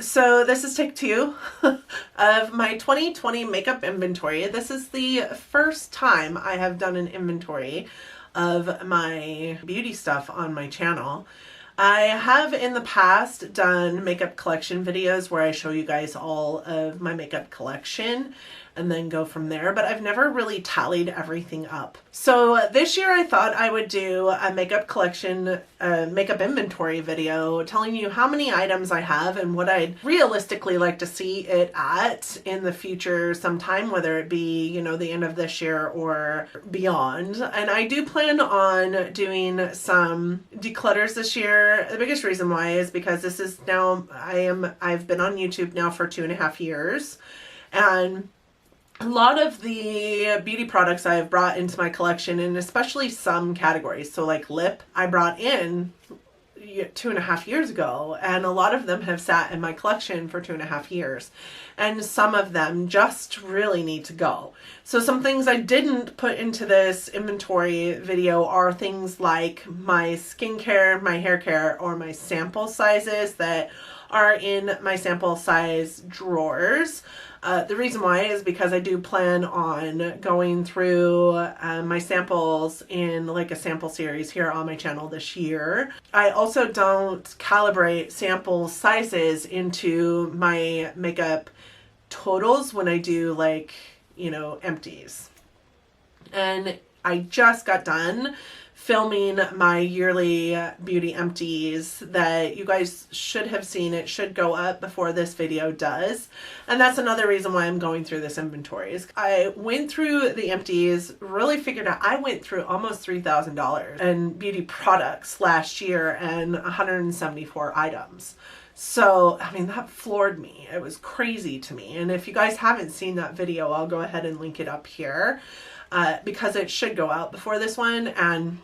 So this is take 2 of my 2020 makeup inventory. This is the first time I have done an inventory of my beauty stuff on my channel. I have in the past done makeup collection videos where I show you guys all of my makeup collection and then go from there, but I've never really tallied everything up. So this year I thought I would do a makeup collection, makeup inventory video telling you how many items I have and what I'd realistically like to see it at in the future sometime, whether it be, you know, the end of this year or beyond. And I do plan on doing some declutters this year. The biggest reason why is because this is now, I've been on YouTube now for 2.5 years, and a lot of the beauty products I have brought into my collection, and especially some categories, so like lip, I brought in 2.5 years ago, and a lot of them have sat in my collection for 2.5 years, and some of them just really need to go. So some things I didn't put into this inventory video are things like my skincare, my hair care, or my sample sizes that are in my sample size drawers. The reason why is because I do plan on going through my samples in like a sample series here on my channel this year. I also don't calibrate sample sizes into my makeup totals when I do, like, you know, empties. And I just got done filming my yearly beauty empties that you guys should have seen. It should go up before this video does. And that's another reason why I'm going through this inventory. I went through the empties, really figured out I went through almost $3,000 in beauty products last year and 174 items. So, I mean, that floored me. It was crazy to me. And if you guys haven't seen that video, I'll go ahead and link it up here because it should go out before this one. And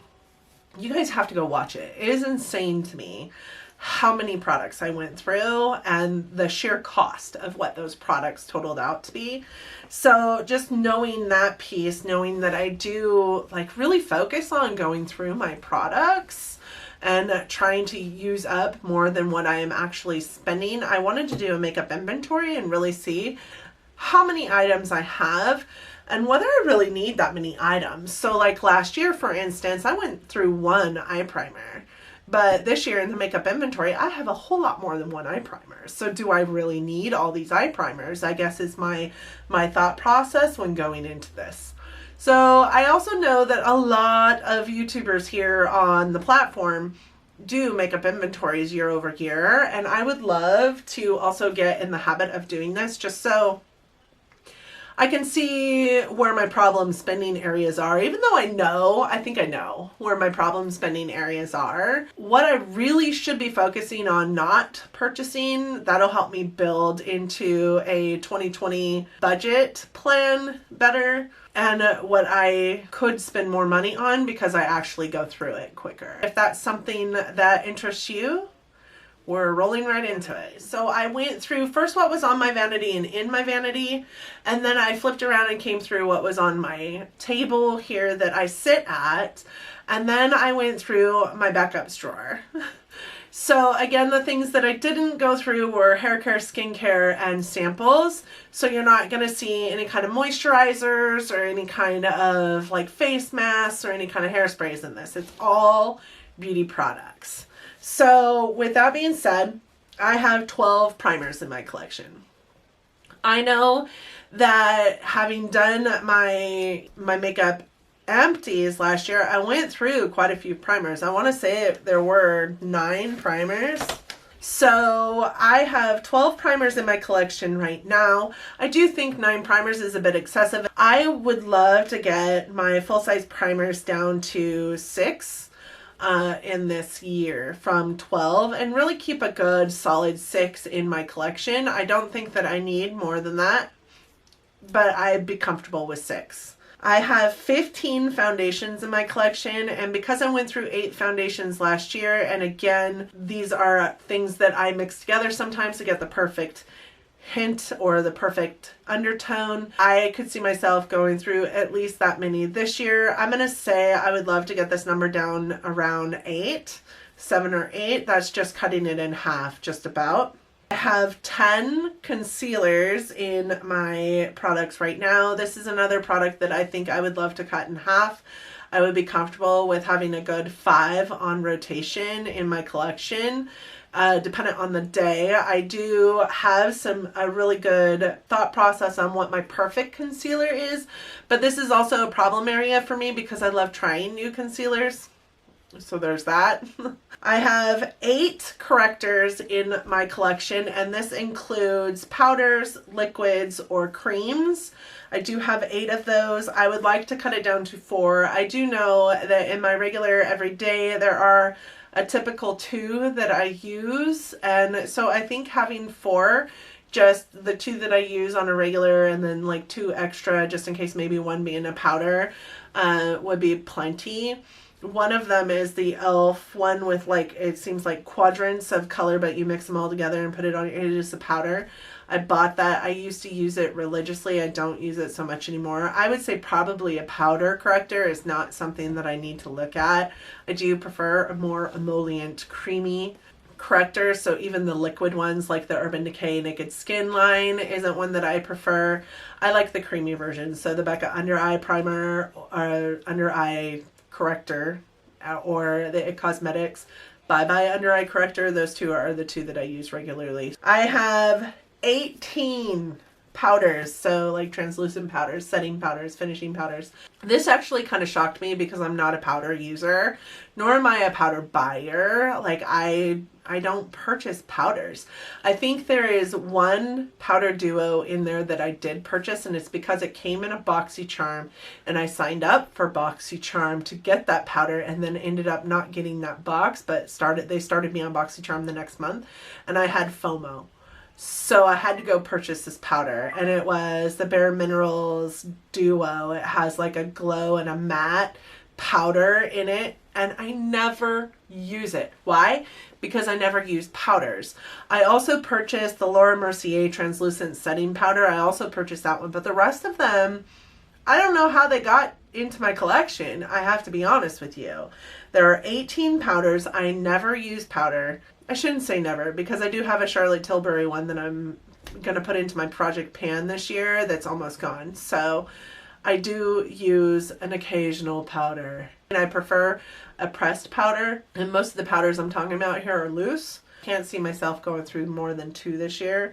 you guys have to go watch it. It is insane to me how many products I went through and the sheer cost of what those products totaled out to be. So just knowing that piece, knowing that I do like really focus on going through my products and trying to use up more than what I am actually spending, I wanted to do a makeup inventory and really see how many items I have and whether I really need that many items. So like last year, for instance, I went through one eye primer. But this year in the makeup inventory, I have a whole lot more than one eye primer. So do I really need all these eye primers, I guess, is my thought process when going into this. So I also know that a lot of YouTubers here on the platform do makeup inventories year over year. And I would love to also get in the habit of doing this just so I can see where my problem spending areas are, even though I think I know where my problem spending areas are. What I really should be focusing on not purchasing, that'll help me build into a 2020 budget plan better, and what I could spend more money on because I actually go through it quicker. If that's something that interests you, we're rolling right into it. So I went through first what was on my vanity and in my vanity, and then I flipped around and came through what was on my table here that I sit at, and then I went through my backups drawer. So again, the things that I didn't go through were hair care, skincare, and samples. So you're not going to see any kind of moisturizers or any kind of like face masks or any kind of hairsprays in this. It's all beauty products. So with that being said, I have 12 primers in my collection. I know that having done my makeup empties last year, I went through quite a few primers. I want to say there were 9 primers. So I have 12 primers in my collection right now. I do think 9 primers is a bit excessive. I would love to get my full-size primers down to 6. In this year from 12 and really keep a good solid 6 in my collection. I don't think that I need more than that, but I'd be comfortable with 6. I have 15 foundations in my collection, and because I went through 8 foundations last year, and again, these are things that I mix together sometimes to get the perfect hint or the perfect undertone, I could see myself going through at least that many this year. I'm going to say I would love to get this number down around 8, 7 or 8. That's just cutting it in half, just about. I have 10 concealers in my products right now. This is another product that I think I would love to cut in half. I would be comfortable with having a good 5 on rotation in my collection. Dependent on the day. I do have a really good thought process on what my perfect concealer is, but this is also a problem area for me because I love trying new concealers. So there's that. I have 8 correctors in my collection, and this includes powders, liquids, or creams. I do have 8 of those. I would like to cut it down to 4. I do know that in my regular everyday there are a typical 2 that I use, and so I think having 4, just the 2 that I use on a regular and then like 2 extra just in case maybe one being a powder would be plenty. One of them is the e.l.f. one with like, it seems like quadrants of color, but you mix them all together and put it on. It is a powder. I bought that. I used to use it religiously. I don't use it so much anymore. I would say probably a powder corrector is not something that I need to look at. I do prefer a more emollient, creamy corrector. So even the liquid ones like the Urban Decay Naked Skin line isn't one that I prefer. I like the creamy version. So the Becca Under Eye Primer or Under Eye Corrector or the IT Cosmetics Bye Bye Under Eye Corrector. Those 2 are the 2 that I use regularly. I have 18 powders, so like translucent powders, setting powders, finishing powders. This actually kind of shocked me because I'm not a powder user, nor am I a powder buyer. Like I don't purchase powders. I think there is one powder duo in there that I did purchase, and it's because it came in a BoxyCharm and I signed up for BoxyCharm to get that powder and then ended up not getting that box, but they started me on BoxyCharm the next month and I had FOMO. So I had to go purchase this powder, and it was the Bare Minerals Duo. It has like a glow and a matte powder in it, and I never use it. Why? Because I never use powders. I also purchased the Laura Mercier Translucent Setting Powder. I also purchased that one, but the rest of them, I don't know how they got into my collection. I have to be honest with you. There are 18 powders. I never use powder. I shouldn't say never, because I do have a Charlotte Tilbury one that I'm going to put into my project pan this year that's almost gone. So I do use an occasional powder, and I prefer a pressed powder, and most of the powders I'm talking about here are loose. Can't see myself going through more than 2 this year.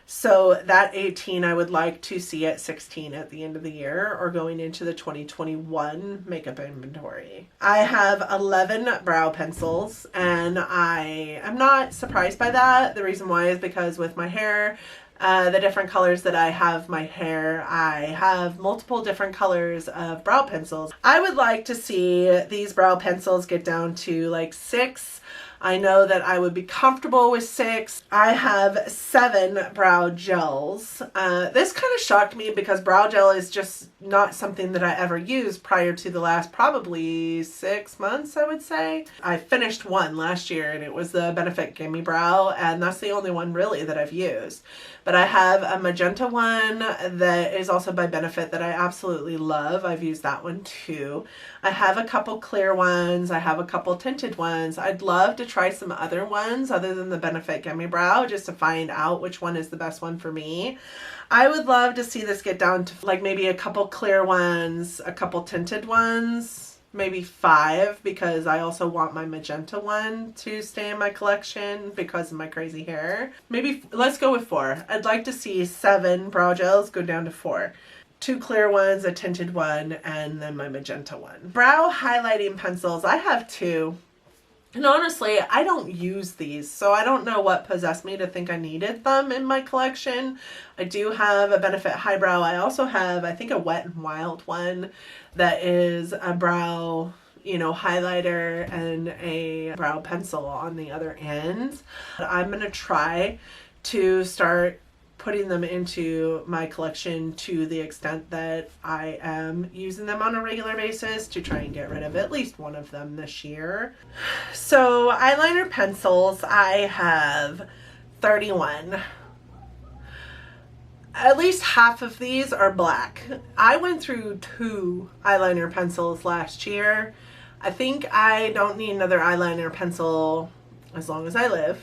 So that 18 I would like to see at 16 at the end of the year or going into the 2021 makeup inventory. I have 11 brow pencils, and I am not surprised by that. The reason why is because with my hair, the different colors that I have my hair, I have multiple different colors of brow pencils. I would like to see these brow pencils get down to like 6. I know that I would be comfortable with 6. I have 7 brow gels. This kind of shocked me because brow gel is just not something that I ever used prior to the last probably 6 months, I would say. I finished one last year, and it was the Benefit Gimme Brow, and that's the only one really that I've used. But I have a magenta one that is also by Benefit that I absolutely love. I've used that one too. I have a couple clear ones. I have a couple tinted ones. I'd love to try some other ones other than the Benefit Gimme Brow just to find out which one is the best one for me. I would love to see this get down to like maybe a couple clear ones, a couple tinted ones, maybe 5, because I also want my magenta one to stay in my collection because of my crazy hair. Maybe let's go with 4. I'd like to see 7 brow gels go down to 4. 2 clear ones, a tinted one, and then my magenta one. Brow highlighting pencils, I have 2. And honestly, I don't use these, so I don't know what possessed me to think I needed them in my collection. I do have a Benefit Highbrow. I also have, I think, a Wet n Wild one that is a brow, highlighter and a brow pencil on the other end. I'm going to try to start putting them into my collection to the extent that I am using them on a regular basis to try and get rid of at least one of them this year. So eyeliner pencils, I have 31. At least half of these are black. I went through 2 eyeliner pencils last year. I think I don't need another eyeliner pencil as long as I live.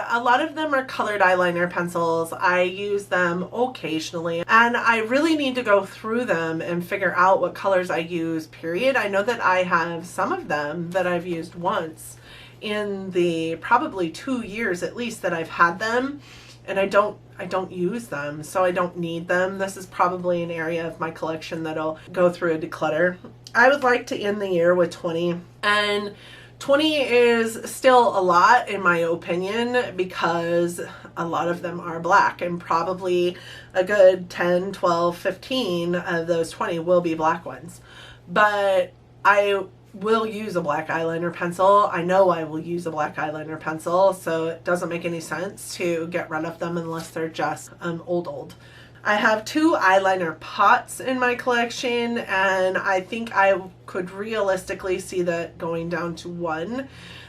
A lot of them are colored eyeliner pencils. I use them occasionally, and I really need to go through them and figure out what colors I use, period. I know that I have some of them that I've used once in the probably 2 years at least that I've had them, and I don't use them, so I don't need them. This is probably an area of my collection that'll go through a declutter. I would like to end the year with 20, and 20 is still a lot in my opinion because a lot of them are black, and probably a good 10, 12, 15 of those 20 will be black ones. But I will use a black eyeliner pencil. I know I will use a black eyeliner pencil, so it doesn't make any sense to get rid of them unless they're just old. I have 2 eyeliner pots in my collection, and I think I could realistically see that going down to 1.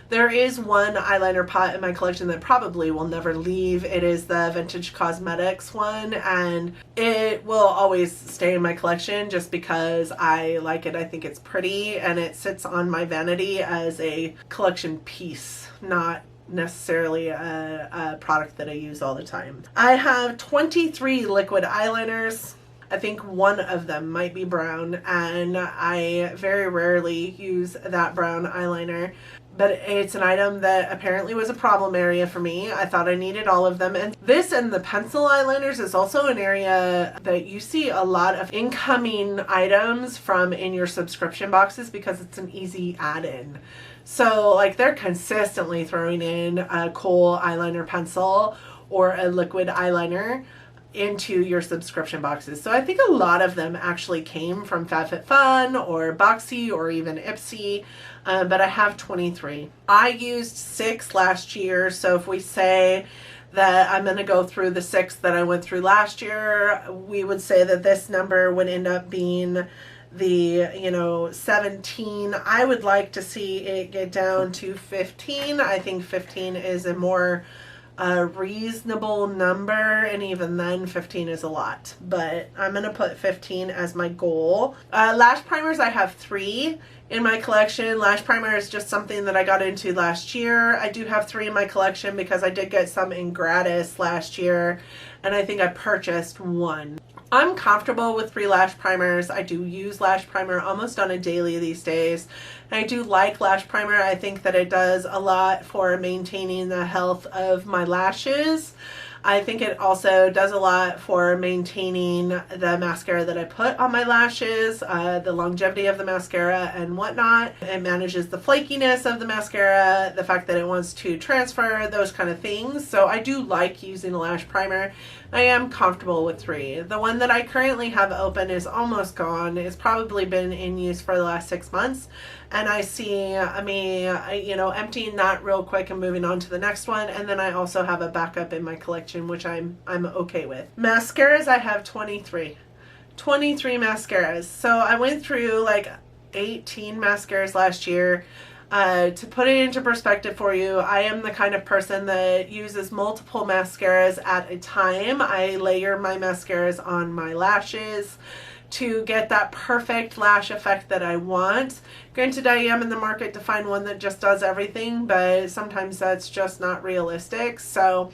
There is one eyeliner pot in my collection that probably will never leave. It is the Vintage Cosmetics one, and it will always stay in my collection just because I like it. I think it's pretty, and it sits on my vanity as a collection piece, not necessarily a product that I use all the time. I have 23 liquid eyeliners. I think one of them might be brown, and I very rarely use that brown eyeliner, but it's an item that apparently was a problem area for me. I thought I needed all of them, and this and the pencil eyeliners is also an area that you see a lot of incoming items from in your subscription boxes because it's an easy add-in. So like they're consistently throwing in a kohl eyeliner pencil or a liquid eyeliner into your subscription boxes. So I think a lot of them actually came from FabFitFun or Boxy or even IPSY, but I have 23. I used 6 last year, so if we say that I'm going to go through the 6 that I went through last year, we would say that this number would end up being the 17. I would like to see it get down to 15. I think 15 is a more reasonable number, and even then 15 is a lot, but I'm gonna put 15 as my goal. Lash primers, I have 3 in my collection. Lash primer is just something that I got into last year. I do have 3 in my collection because I did get some in gratis last year, and I think I purchased 1. I'm comfortable with 3 lash primers. I do use lash primer almost on a daily these days. I do like lash primer. I think that it does a lot for maintaining the health of my lashes. I think it also does a lot for maintaining the mascara that I put on my lashes, the longevity of the mascara and whatnot. It manages the flakiness of the mascara, the fact that it wants to transfer, those kind of things. So I do like using a lash primer. I am comfortable with 3. The one that I currently have open is almost gone. It's probably been in use for the last 6 months. And I see me, emptying that real quick and moving on to the next one. And then I also have a backup in my collection, which I'm okay with. Mascaras, I have 23. 23 mascaras. So I went through like 18 mascaras last year. To put it into perspective for you, I am the kind of person that uses multiple mascaras at a time. I layer my mascaras on my lashes to get that perfect lash effect that I want. Granted, I am in the market to find one that just does everything, but sometimes that's just not realistic. So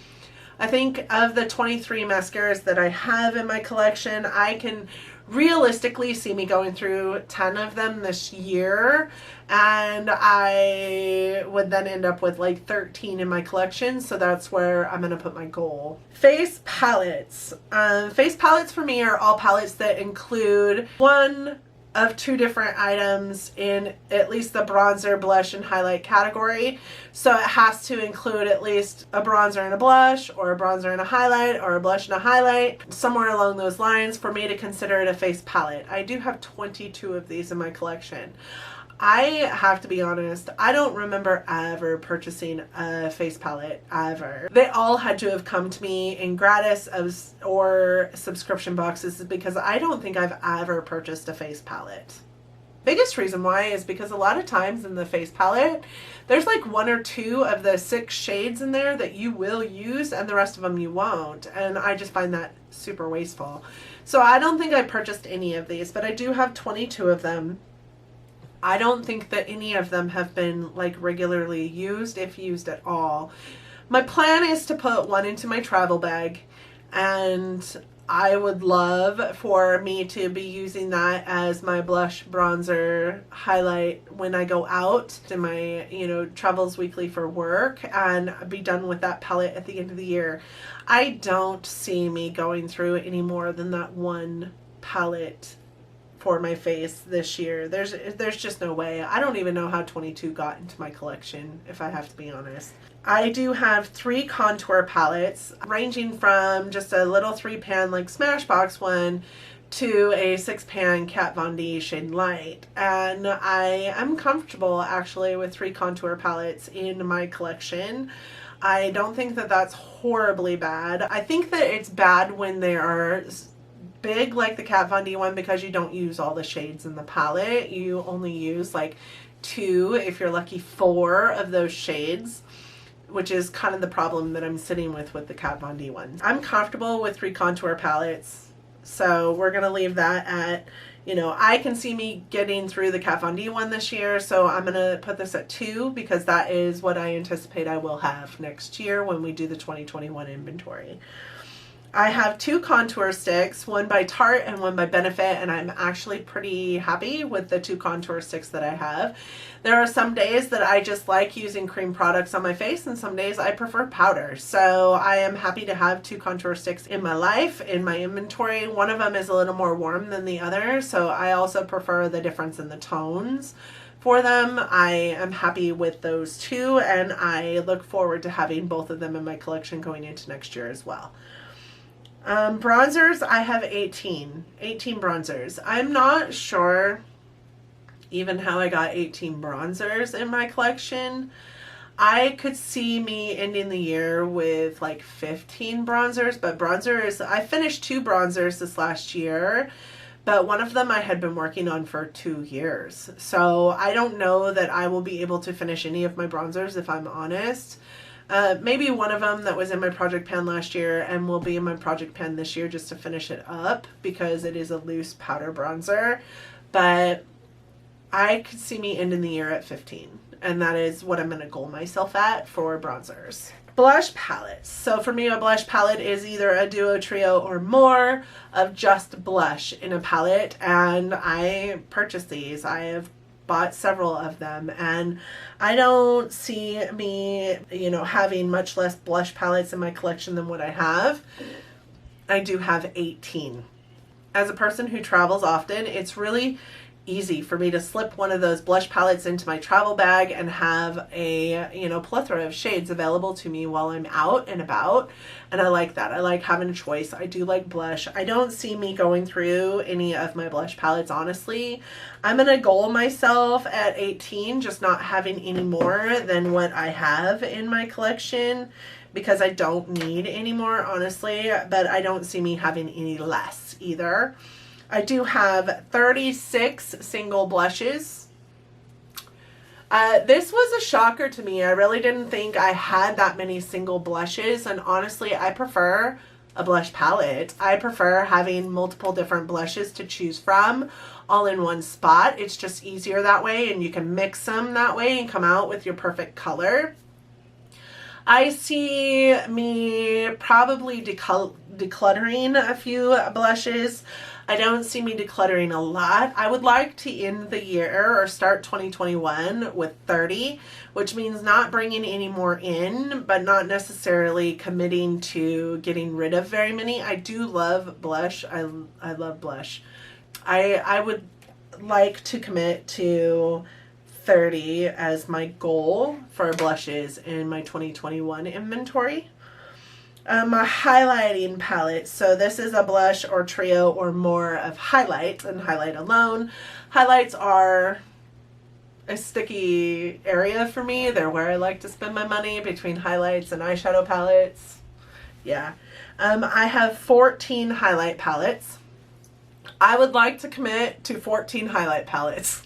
I think of the 23 mascaras that I have in my collection, I can realistically see me going through 10 of them this year, and I would then end up with like 13 in my collection, so that's where I'm gonna put my goal. Face palettes. Face palettes for me are all palettes that include one of 2 different items in at least the bronzer, blush, and highlight category. So it has to include at least a bronzer and a blush, or a bronzer and a highlight, or a blush and a highlight, somewhere along those lines for me to consider it a face palette. I do have 22 of these in my collection. I have to be honest, I don't remember ever purchasing a face palette, ever. They all had to have come to me in gratis or subscription boxes because I don't think I've ever purchased a face palette. Biggest reason why is because a lot of times in the face palette, there's like 1 or 2 of the 6 shades in there that you will use and the rest of them you won't. And I just find that super wasteful. So I don't think I purchased any of these, but I do have 22 of them. I don't think that any of them have been like regularly used, if used at all. My plan is to put one into my travel bag, and I would love for me to be using that as my blush, bronzer, highlight when I go out to my, travels weekly for work, and be done with that palette at the end of the year. I don't see me going through any more than that one palette for my face this year. There's just no way. I don't even know how 22 got into my collection, if I have to be honest. I do have 3 contour palettes, ranging from just a little 3-pan like Smashbox one to a 6-pan Kat Von D Shade Light. And I am comfortable actually with 3 contour palettes in my collection. I don't think that that's horribly bad. I think that it's bad when they are big like the Kat Von D one, because you don't use all the shades in the palette. You only use like 2, if you're lucky 4 of those shades, which is kind of the problem that I'm sitting with the Kat Von D one. I'm comfortable with 3 contour palettes, so we're gonna leave that at, I can see me getting through the Kat Von D one this year, so I'm gonna put this at 2 because that is what I anticipate I will have next year when we do the 2021 inventory. I have 2 contour sticks, one by Tarte and one by Benefit, and I'm actually pretty happy with the 2 contour sticks that I have. There are some days that I just like using cream products on my face, and some days I prefer powder. So I am happy to have 2 contour sticks in my life, in my inventory. One of them is a little more warm than the other, so I also prefer the difference in the tones for them. I am happy with those 2, and I look forward to having both of them in my collection going into next year as well. Bronzers, I have 18 bronzers. I'm not sure even how I got 18 bronzers in my collection. I could see me ending the year with like 15 bronzers, but bronzers, I finished 2 bronzers this last year, but one of them I had been working on for 2 years. So I don't know that I will be able to finish any of my bronzers, if I'm honest. Maybe one of them that was in my project pan last year and will be in my project pan this year just to finish it up, because it is a loose powder bronzer. But I could see me ending the year at 15, and that is what I'm going to goal myself at for bronzers. Blush palettes. So for me, a blush palette is either a duo, trio, or more of just blush in a palette, and I purchased these. I have bought several of them, and I don't see me, having much less blush palettes in my collection than what I have. I do have 18. As a person who travels often, it's really easy for me to slip one of those blush palettes into my travel bag and have a, plethora of shades available to me while I'm out and about. And I like that. I like having a choice. I do like blush. I don't see me going through any of my blush palettes, honestly. I'm going to goal myself at 18, just not having any more than what I have in my collection, because I don't need any more, honestly, but I don't see me having any less either. I do have 36 single blushes. This was a shocker to me. I really didn't think I had that many single blushes, and honestly, I prefer a blush palette. I prefer having multiple different blushes to choose from all in one spot. It's just easier that way, and you can mix them that way and come out with your perfect color. I see me probably decluttering a few blushes. I don't see me decluttering a lot. I would like to end the year or start 2021 with 30, which means not bringing any more in, but not necessarily committing to getting rid of very many. I do love blush. I love blush. I would like to commit to 30 as my goal for blushes in my 2021 inventory. My highlighting palette. So this is a blush or trio or more of highlights and highlight alone. Highlights are a sticky area for me. They're where I like to spend my money, between highlights and eyeshadow palettes. Yeah. I have 14 highlight palettes. I would like to commit to 14 highlight palettes.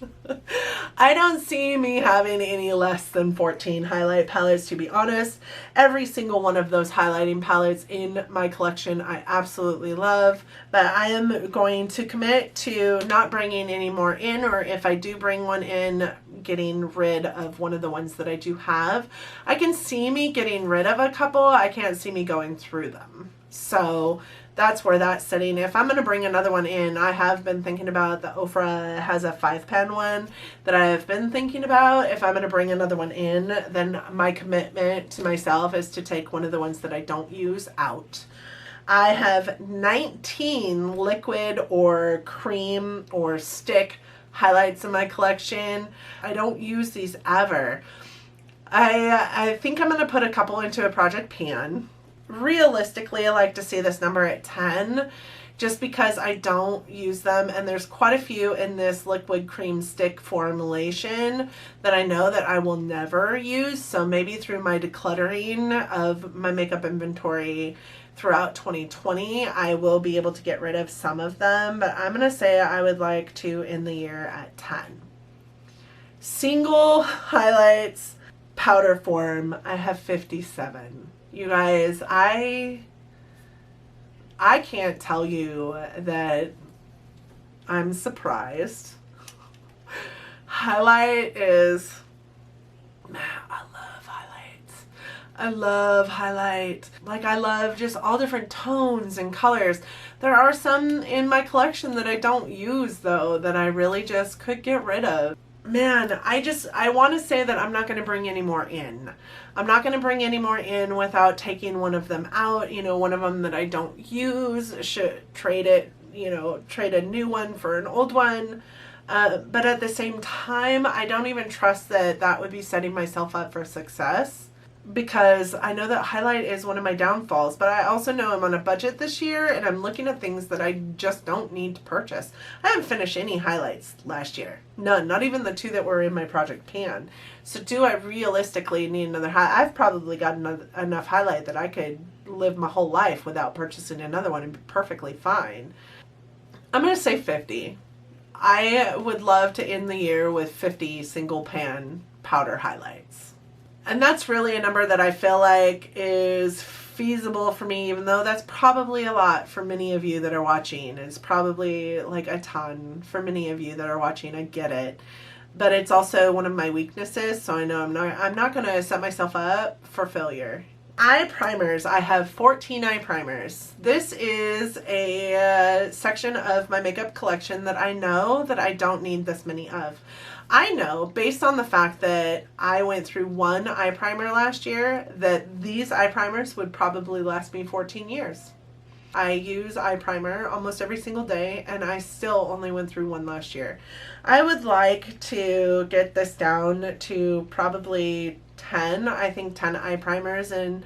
I don't see me having any less than 14 highlight palettes, to be honest. Every single one of those highlighting palettes in my collection I absolutely love, but I am going to commit to not bringing any more in, or if I do bring one in, getting rid of one of the ones that I do have. I can see me getting rid of a couple. I can't see me going through them. So that's where that's sitting. If I'm going to bring another one in, I have been thinking about the Ofra has a 5-pen one that I've been thinking about. If I'm going to bring another one in, then my commitment to myself is to take one of the ones that I don't use out. I have 19 liquid or cream or stick highlights in my collection. I don't use these ever. I think I'm going to put a couple into a project pan. Realistically, I like to see this number at 10 just because I don't use them, and there's quite a few in this liquid cream stick formulation that I know that I will never use. So maybe through my decluttering of my makeup inventory throughout 2020, I will be able to get rid of some of them, but I'm going to say I would like to end the year at 10. Single highlights, powder form, I have 57. You guys, I can't tell you that I'm surprised. Highlight is, I love highlights. I love highlight. Like, I love just all different tones and colors. There are some in my collection that I don't use though, that I really just could get rid of. Man, I want to say that I'm not going to bring any more in. I'm not going to bring any more in without taking one of them out. You know, one of them that I don't use, should trade it, you know, trade a new one for an old one. But at the same time, I don't even trust that that would be setting myself up for success, because I know that highlight is one of my downfalls, but I also know I'm on a budget this year and I'm looking at things that I just don't need to purchase. I haven't finished any highlights last year. None, not even the 2 that were in my project pan. So do I realistically need another highlight? I've probably got enough highlight that I could live my whole life without purchasing another one and be perfectly fine. I'm going to say 50. I would love to end the year with 50 single pan powder highlights. And that's really a number that I feel like is feasible for me, even though that's probably a lot for many of you that are watching. It's probably like a ton for many of you that are watching. I get it. But it's also one of my weaknesses, so I know I'm not going to set myself up for failure. Eye primers. I have 14 eye primers. This is a section of my makeup collection that I know that I don't need this many of. I know, based on the fact that I went through one eye primer last year, that these eye primers would probably last me 14 years. I use eye primer almost every single day, and I still only went through one last year. I would like to get this down to probably 10. I think 10 eye primers in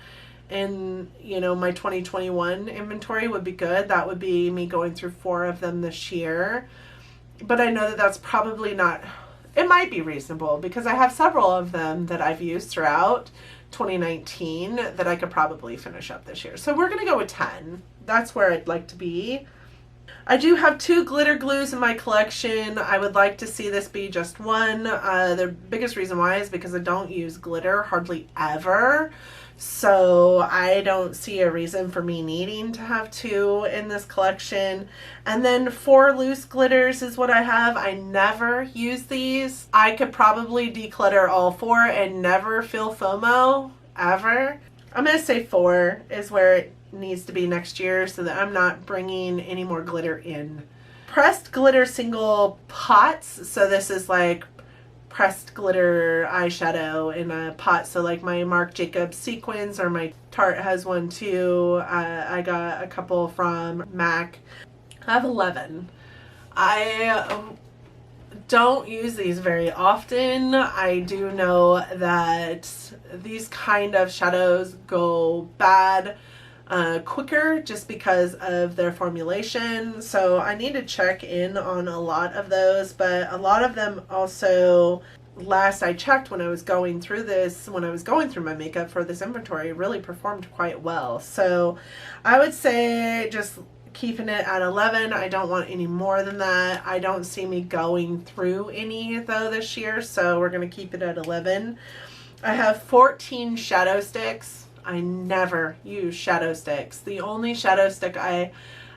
you know, my 2021 inventory would be good. That would be me going through 4 of them this year. But I know that that's probably not... It might be reasonable because I have several of them that I've used throughout 2019 that I could probably finish up this year. So we're going to go with 10. That's where I'd like to be. I do have 2 glitter glues in my collection. I would like to see this be just one. The biggest reason why is because I don't use glitter hardly ever. So I don't see a reason for me needing to have 2 in this collection. And then 4 loose glitters is what I have. I never use these. I could probably declutter all 4 and never feel FOMO, ever. I'm going to say 4 is where it needs to be next year so that I'm not bringing any more glitter in. Pressed glitter single pots. So this is like pressed glitter eyeshadow in a pot. So like my Marc Jacobs sequins, or my Tarte has one too. I got a couple from MAC. I have 11. I don't use these very often. I do know that these kind of shadows go bad quicker just because of their formulation. So I need to check in on a lot of those, but a lot of them also, last I checked when I was going through this, when I was going through my makeup for this inventory, really performed quite well. So I would say just keeping it at 11. I don't want any more than that. I don't see me going through any though this year, so we're going to keep it at 11. I have 14 shadow sticks. I never use shadow sticks. The only shadow stick I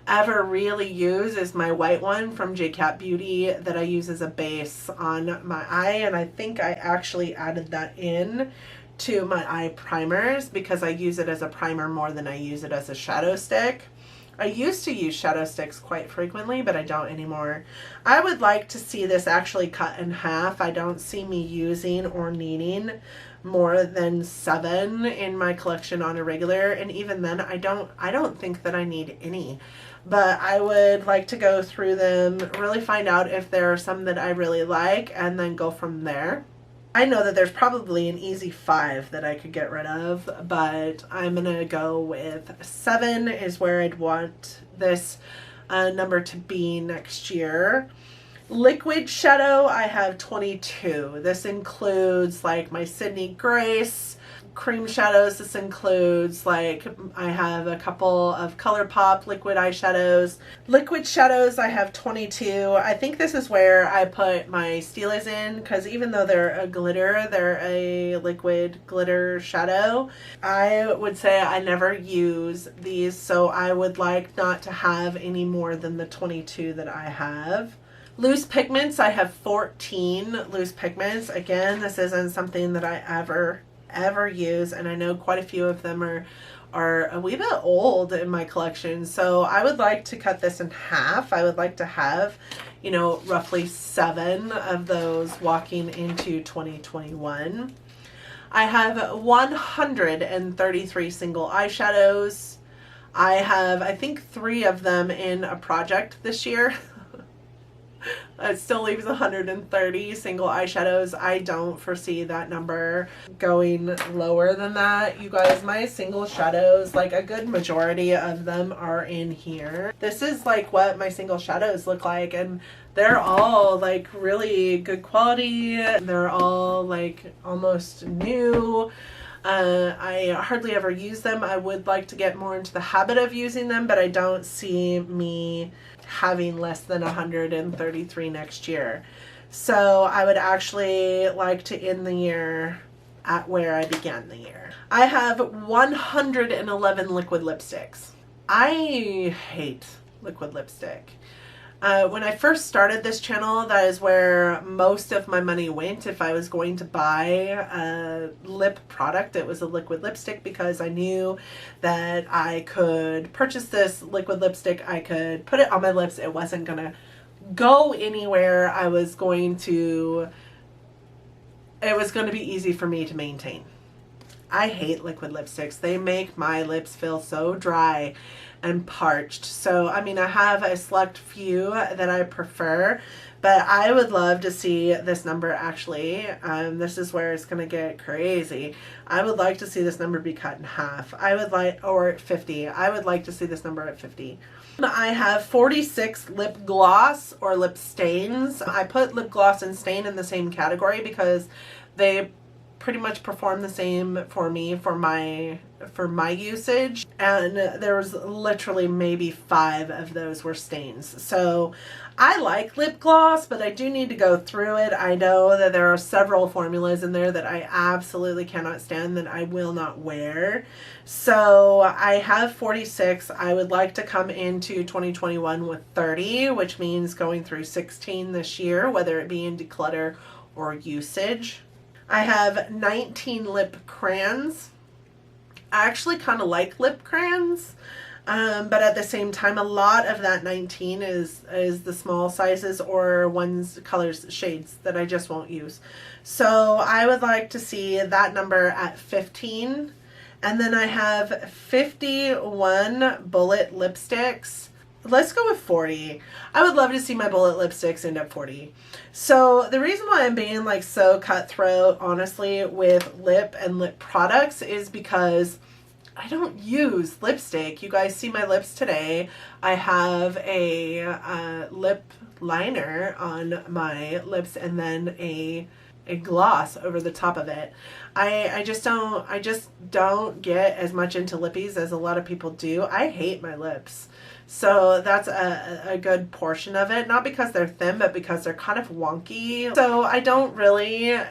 ever really use is my white one from JCat Beauty that I use as a base on my eye, and I think I actually added that in to my eye primers because I use it as a primer more than I use it as a shadow stick. I used to use shadow sticks quite frequently, but I don't anymore. I would like to see this actually cut in half. I don't see me using or needing more than 7 in my collection on a regular, and even then I don't think that I need any. But I would like to go through them, really find out if there are some that I really like, and then go from there. I know that there's probably an easy 5 that I could get rid of, but I'm going to go with 7 is where I'd want this number to be next year. Liquid shadow, I have 22. This includes like my Sydney Grace cream shadows. This includes like I have a couple of ColourPop liquid eyeshadows. Liquid shadows, I have 22. I think this is where I put my Steelers in, because even though they're a glitter, they're a liquid glitter shadow. I would say I never use these, so I would like not to have any more than the 22 that I have. Loose pigments, I have 14 loose pigments. Again, this isn't something that I ever use, and I know quite a few of them are a wee bit old in my collection, so I would like to cut this in half. I would like to have, you know, roughly 7 of those walking into 2021. I have 133 single eyeshadows. I have, I think, 3 of them in a project this year. It still leaves 130 single eyeshadows. I don't foresee that number going lower than that. You guys, my single shadows, like a good majority of them are in here. This is like what my single shadows look like, and they're all like really good quality. They're all like almost new. I hardly ever use them. I would like to get more into the habit of using them, but I don't see me having less than 133 next year. So I would actually like to end the year at where I began the year. I have 111 liquid lipsticks. I hate liquid lipstick. When I first started this channel, that is where most of my money went. If I was going to buy a lip product, it was a liquid lipstick, because I knew that I could purchase this liquid lipstick, I could put it on my lips, it wasn't going to go anywhere, it was going to be easy for me to maintain. I hate liquid lipsticks. They make my lips feel so dry and parched. So, I mean, I have a select few that I prefer, but I would love to see this number actually. This is where it's going to get crazy. I would like to see this number be cut in half. Or 50. I would like to see this number at 50. I have 46 lip gloss or lip stains. I put lip gloss and stain in the same category because they pretty much perform the same for me for my usage, and there was literally maybe 5 of those were stains. So I like lip gloss, but I do need to go through it. I know that there are several formulas in there that I absolutely cannot stand, that I will not wear. So I have 46. I would like to come into 2021 with 30, which means going through 16 this year, whether it be in declutter or usage. I have 19 lip crayons. I actually kind of like lip crayons, but at the same time, a lot of that 19 is the small sizes or colors, shades that I just won't use. So I would like to see that number at 15. And then I have 51 bullet lipsticks. Let's go with 40. I would love to see my bullet lipsticks end up 40. So the reason why I'm being like so cutthroat, honestly, with lip and lip products is because I don't use lipstick. You guys see my lips today. I have a lip liner on my lips and then a gloss over the top of it. I just don't get as much into lippies as a lot of people do. I hate my lips. So that's a good portion of it, not because they're thin, but because they're kind of wonky. So I don't really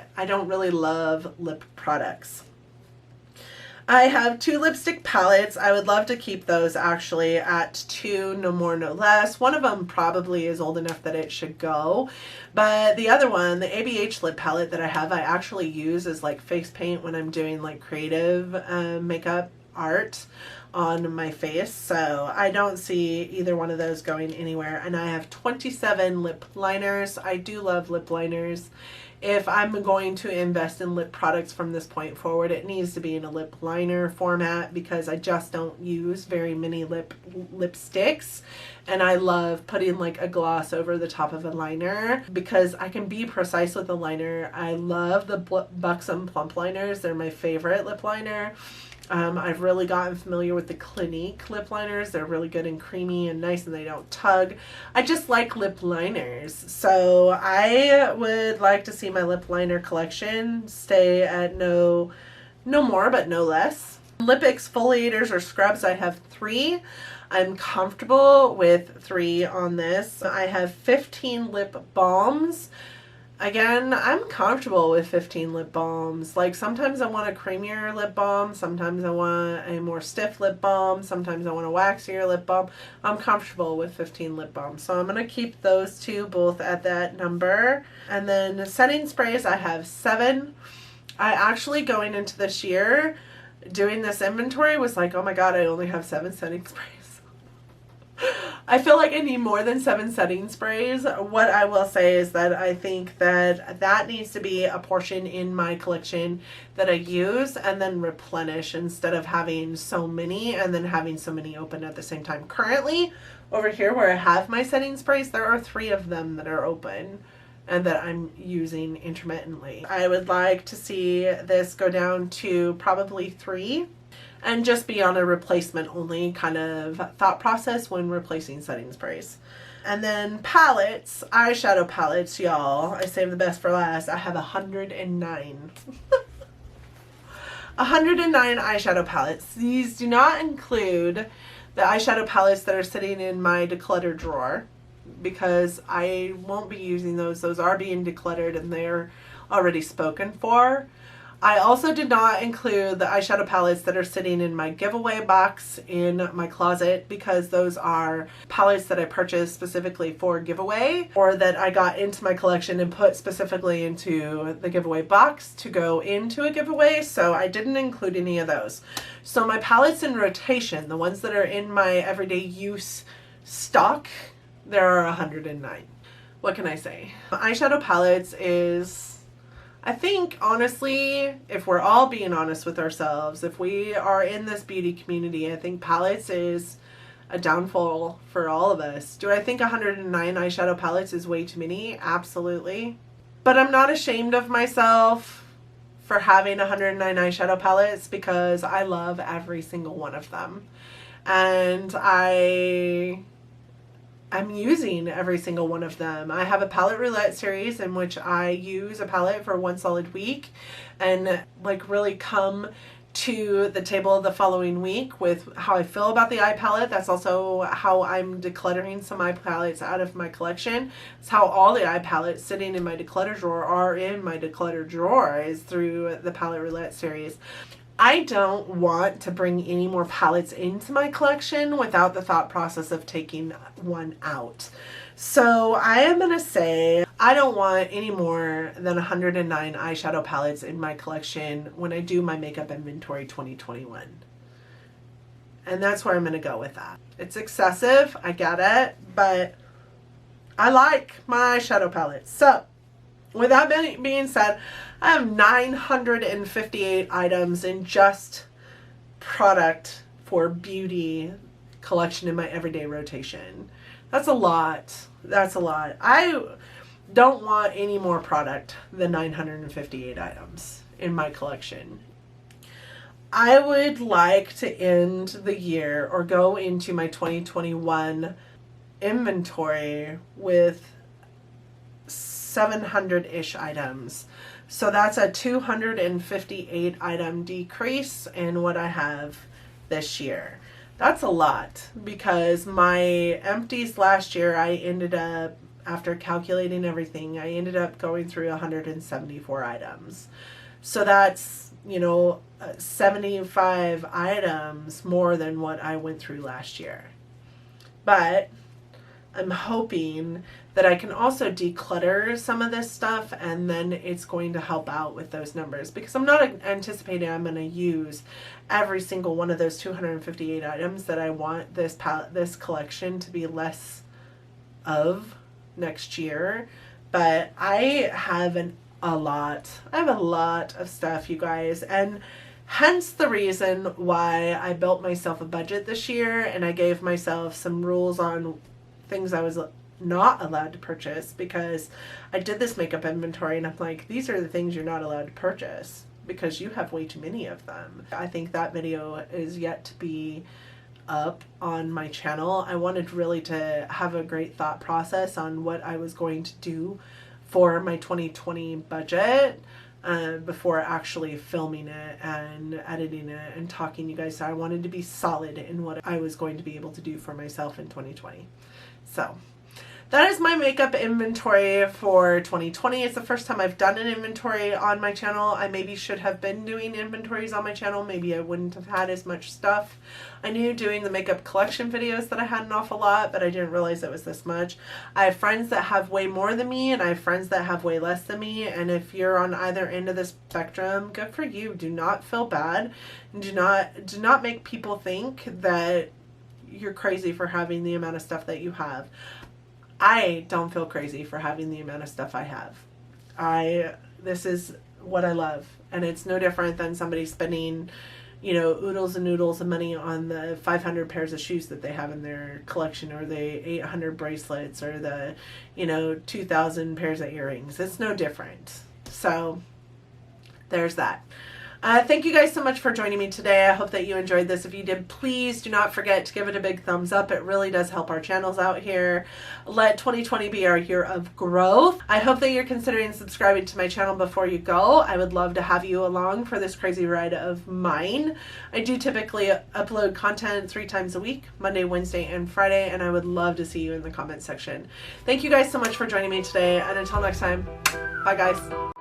love lip products. I have 2 lipstick palettes. I would love to keep those actually at 2, no more, no less. One of them probably is old enough that it should go. But the other one, the ABH lip palette that I have, I actually use as like face paint when I'm doing like creative makeup art on my face. So I don't see either one of those going anywhere. And I have 27 lip liners. I do love lip liners. If I'm going to invest in lip products from this point forward, it needs to be in a lip liner format because I just don't use very many lipsticks. And I love putting like a gloss over the top of a liner because I can be precise with the liner. I love the Buxom Plump liners. They're my favorite lip liner. I've really gotten familiar with the Clinique lip liners. They're really good and creamy and nice and they don't tug. I just like lip liners. So I would like to see my lip liner collection stay at no more but no less. Lip exfoliators or scrubs, I have 3. I'm comfortable with 3 on this. I have 15 lip balms. Again, I'm comfortable with 15 lip balms. Like sometimes I want a creamier lip balm, sometimes I want a more stiff lip balm, sometimes I want a waxier lip balm. I'm comfortable with 15 lip balms. So I'm going to keep those 2 both at that number. And then setting sprays, I have 7. I actually, going into this year, doing this inventory was like, oh my god, I only have 7 setting sprays. I feel like I need more than 7 setting sprays. What I will say is that I think that that needs to be a portion in my collection that I use and then replenish instead of having so many and then having so many open at the same time. Currently, over here where I have my setting sprays, there are 3 of them that are open and that I'm using intermittently. I would like to see this go down to probably 3. And just be on a replacement only kind of thought process when replacing setting sprays. And then palettes, eyeshadow palettes, y'all. I saved the best for last. I have 109. 109 eyeshadow palettes. These do not include the eyeshadow palettes that are sitting in my declutter drawer because I won't be using those. Those are being decluttered and they're already spoken for. I also did not include the eyeshadow palettes that are sitting in my giveaway box in my closet because those are palettes that I purchased specifically for giveaway or that I got into my collection and put specifically into the giveaway box to go into a giveaway. So I didn't include any of those. So my palettes in rotation, the ones that are in my everyday use stock, there are 109. What can I say? Eyeshadow palettes is... I think, honestly, if we're all being honest with ourselves, if we are in this beauty community, I think palettes is a downfall for all of us. Do I think 109 eyeshadow palettes is way too many? Absolutely. But I'm not ashamed of myself for having 109 eyeshadow palettes because I love every single one of them. And I'm using every single one of them. I have a palette roulette series in which I use a palette for 1 solid week and like really come to the table the following week with how I feel about the eye palette. That's also how I'm decluttering some eye palettes out of my collection. It's how all the eye palettes sitting in my declutter drawer are in my declutter drawer is through the palette roulette series. I don't want to bring any more palettes into my collection without the thought process of taking one out. So I am going to say I don't want any more than 109 eyeshadow palettes in my collection when I do my makeup inventory 2021. And that's where I'm going to go with that. It's excessive, I get it, but I like my eyeshadow palettes. So with that being said, I have 958 items in just product for beauty collection in my everyday rotation. That's a lot. That's a lot. I don't want any more product than 958 items in my collection. I would like to end the year or go into my 2021 inventory with 700-ish items. So that's a 258 item decrease in what I have this year. That's a lot because my empties last year, I ended up, after calculating everything, I ended up going through 174 items. So that's 75 items more than what I went through last year. But I'm hoping that I can also declutter some of this stuff, and then it's going to help out with those numbers, because I'm not anticipating I'm going to use every single one of those 258 items that I want this collection to be less of next year. But I have a lot of stuff, you guys, and hence the reason why I built myself a budget this year, and I gave myself some rules on things I was not allowed to purchase, because I did this makeup inventory and I'm like, these are the things you're not allowed to purchase because you have way too many of them. I think that video is yet to be up on my channel. I wanted really to have a great thought process on what I was going to do for my 2020 budget before actually filming it and editing it and talking to you guys. So I wanted to be solid in what I was going to be able to do for myself in 2020. So that is my makeup inventory for 2020. It's the first time I've done an inventory on my channel. I maybe should have been doing inventories on my channel. Maybe I wouldn't have had as much stuff. I knew doing the makeup collection videos that I had an awful lot, but I didn't realize it was this much. I have friends that have way more than me, and I have friends that have way less than me. And if you're on either end of the spectrum, good for you. Do not feel bad. Do not make people think that you're crazy for having the amount of stuff that you have. I don't feel crazy for having the amount of stuff I have. This is what I love, and it's no different than somebody spending, oodles and noodles of money on the 500 pairs of shoes that they have in their collection, or the 800 bracelets, or the, 2,000 pairs of earrings. It's no different. So there's that. Thank you guys so much for joining me today. I hope that you enjoyed this. If you did, please do not forget to give it a big thumbs up. It really does help our channels out here. Let 2020 be our year of growth. I hope that you're considering subscribing to my channel before you go. I would love to have you along for this crazy ride of mine. I do typically upload content 3 times a week, Monday, Wednesday, and Friday, and I would love to see you in the comment section. Thank you guys so much for joining me today, and until next time, bye guys.